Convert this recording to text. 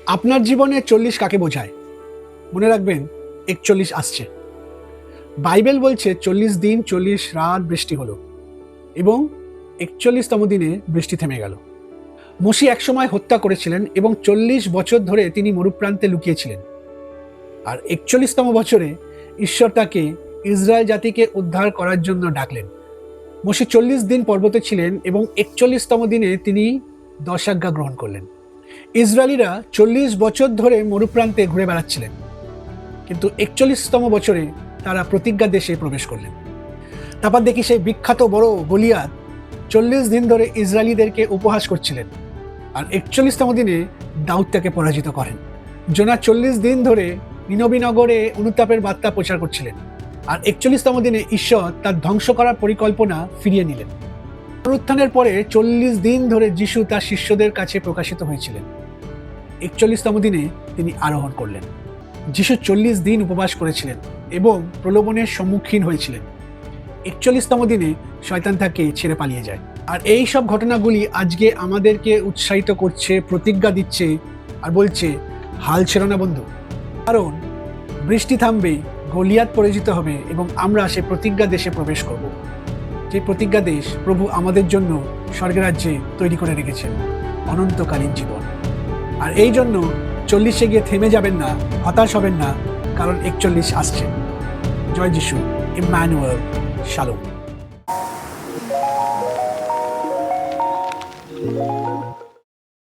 আপনার জীবনে 40 কাকে বোঝায়? মনে রাখবেন 41 আসছে। বাইবেল বলছে 40 দিন 40 রাত বৃষ্টি হলো এবং 41তম দিনে বৃষ্টি থেমে গেল। মসি একসময় হত্যা করেছিলেন এবং 40 বছর ধরে তিনি মরুপ্রান্তে লুকিয়েছিলেন। আর 41তম বছরে ঈশ্বর তাকে ইসরায়েল জাতিকে উদ্ধার করার জন্য ডাকলেন। মসি 40 দিন পর্বতে ছিলেন এবং 41তম দিনে তিনি 10 আজ্ঞা গ্রহণ করলেন। ইসরায়েলিরা 40 বছর ধরে মরুপ্রান্তে ঘুরে বেড়াচ্ছিলেন, কিন্তু 41তম বছরে তারা প্রতিজ্ঞা দেশে প্রবেশ করলেন। তারপর দেখি সেই বিখ্যাত বড় গলিয়াত 40 দিন ধরে ইসরায়েলিদেরকে উপহাস করছিলেন, আর 41তম দিনে দাউদ তাকে পরাজিত করেন। জোনা 40 দিন ধরে নিনবী নগরে অনুতাপের বার্তা প্রচার করছিলেন, আর 41তম দিনে ঈশ্বর তার ধ্বংস করার পরিকল্পনা ফিরিয়ে নিলেন। পুনরুত্থানের পরে 40 দিন ধরে যিশু তার শিষ্যদের কাছে প্রকাশিত হয়েছিলেন। 41তম দিনে তিনি আরোহণ করলেন। যিশু 40 দিন উপবাস করেছিলেন এবং প্রলোভনের সম্মুখীন হয়েছিলেন। 41তম দিনে শয়তান তাকে ছেড়ে পালিয়ে যায়। আর এই সব ঘটনাগুলি আজকে আমাদেরকে উৎসাহিত করছে, প্রতিজ্ঞা দিচ্ছে আর বলছে, হাল ছেড়ো না বন্ধু, কারণ বৃষ্টি থামবে, গলিয়াত পরাজিত হবে এবং আমরা সেই প্রতিজ্ঞা দেশে প্রবেশ করব। যে প্রতিজ্ঞা দেশ প্রভু আমাদের জন্য স্বর্গের রাজ্যে তৈরি করে রেখেছেন, অনন্তকালীন জীবন। আর এই জন্য 40-এ গিয়ে থেমে যাবেন না, হতাশ হবেন না, কারণ 41 আসছে। জয় যিশু, ইম্মানুয়েল, শালোম।